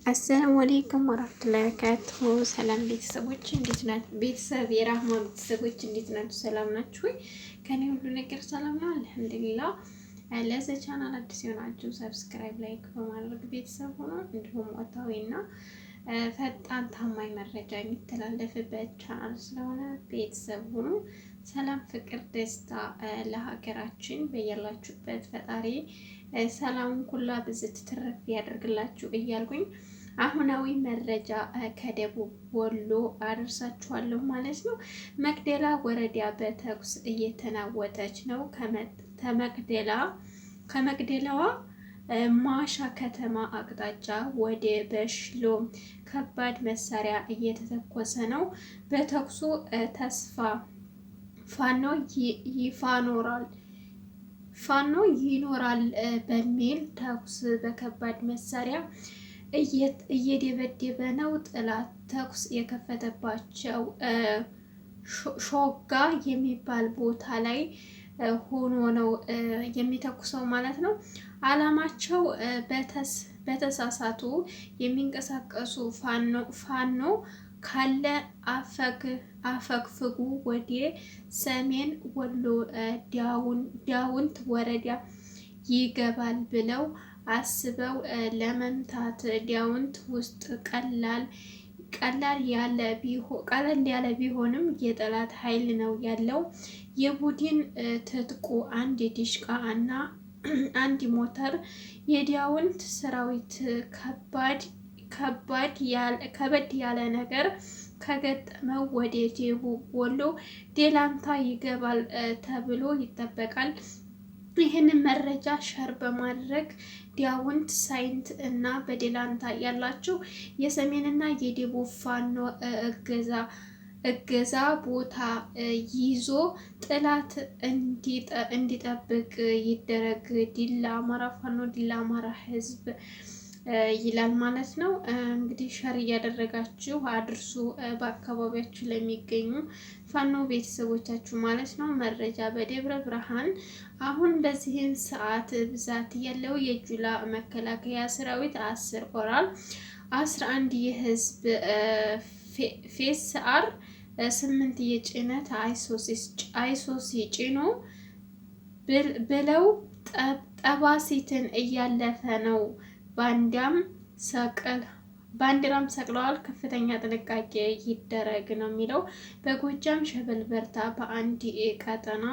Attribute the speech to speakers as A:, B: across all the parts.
A: አሰላሙ አለይኩም ወራህመቱላሂ ወበረካቱሁ። ሰላም ቤተሰቦች እንዴት ናችሁ? ቤተሰብ የራህማ ቤተሰቦች እንዴት ናችሁ? ሰላም ናችሁ ወይ? ከኔ ሁሉ ነገር ሰላም ነው አልሐምዱሊላህ። ለዚህ ቻናል አዲስ የሆናችሁ ሰብስክራይብ፣ ላይክ በማድረግ ቤተሰብ ሆኖ እንዲሁም ወቅታዊና ፈጣን ታማኝ መረጃ የሚተላለፍበት ቻናል ስለሆነ ቤተሰብ ሆኖ ሰላም፣ ፍቅር፣ ደስታ ለሀገራችን በያላችሁበት ፈጣሪ ሰላሙን ኩላ ብዝት ትርፍ ያደርግላችሁ እያልኩኝ አሁናዊ መረጃ ከደቡብ ወሎ አደርሳችኋለሁ ማለት ነው። መቅደላ ወረዳ በተኩስ እየተናወጠች ነው። ከመቅደላዋ ማሻ ከተማ አቅጣጫ ወደ በሽሎ ከባድ መሳሪያ እየተተኮሰ ነው። በተኩሱ ተስፋ ፋኖ ይኖራል በሚል ተኩስ በከባድ መሳሪያ እየደበደበ ነው። ጠላት ተኩስ የከፈተባቸው ሾጋ የሚባል ቦታ ላይ ሆኖ ነው የሚተኩሰው ማለት ነው። አላማቸው በተሳሳቱ የሚንቀሳቀሱ ፋኖ ካለ አፈግፍጉ ወደ ሰሜን ወሎ ዳውንት ወረዳ ይገባል ብለው አስበው ለመምታት ዳውንት ውስጥ ቀለል ያለ ቢሆንም የጠላት ኃይል ነው ያለው። የቡድን ትጥቁ አንድ ዲሽቃ እና አንድ ሞተር። የዳውንት ሰራዊት ከበድ ያለ ነገር ከገጠመው ወደ ደቡብ ወሎ ደላንታ ይገባል ተብሎ ይጠበቃል። ይህንን መረጃ ሸር በማድረግ ዳውንት ሳይንት እና በደላንታ ያላችሁ የሰሜንና የደቡብ ፋኖ እገዛ ቦታ ይዞ ጥላት እንዲጠብቅ ይደረግ። ዲላ አማራ ፋኖ ዲላ አማራ ህዝብ ይላል ማለት ነው። እንግዲህ ሸር እያደረጋችሁ አድርሱ በአካባቢያችሁ ለሚገኙ ፋኖ ቤተሰቦቻችሁ ማለት ነው። መረጃ በደብረ ብርሃን አሁን በዚህን ሰዓት ብዛት ያለው የጁላ መከላከያ ሰራዊት 10 ኦራል 11 የህዝብ ፌስአር 8 የጭነት አይሶሲ ጭኖ ብለው ጠባሲትን እያለፈ ነው። ባንዲራም ሰቅለዋል። ከፍተኛ ጥንቃቄ ይደረግ ነው የሚለው። በጎጃም ሸበል በርታ በአንድ ቀጠና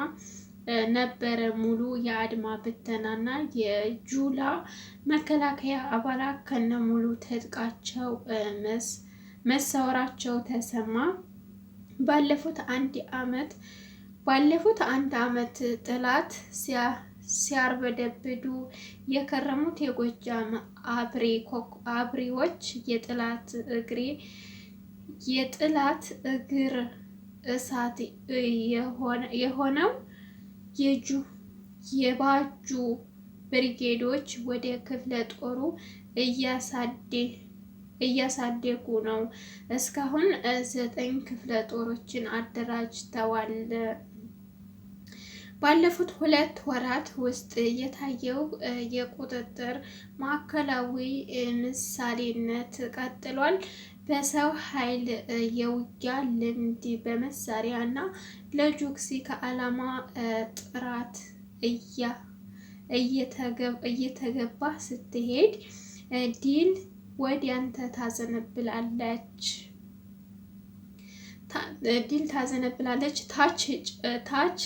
A: ነበረ ሙሉ የአድማ ብተናና የጁላ መከላከያ አባላት ከነ ሙሉ ትጥቃቸው መሰወራቸው ተሰማ። ባለፉት አንድ አመት ጠላት ሲያርበደብዱ የከረሙት የጎጃም አብሪዎች የጠላት እግር እሳት የሆነው የባጁ ብሪጌዶች ወደ ክፍለ ጦሩ እያሳደጉ ነው። እስካሁን 9 ክፍለ ጦሮችን አደራጅተዋል። ባለፉት 2 ወራት ውስጥ የታየው የቁጥጥር ማዕከላዊ ምሳሌነት ቀጥሏል። በሰው ኃይል የውጊያ ልምድ በመሳሪያ እና ሎጂስቲክስ ከዓላማ ጥራት እየተገባ ስትሄድ ድል ወዲያንተ ታዘነብላለች። ታች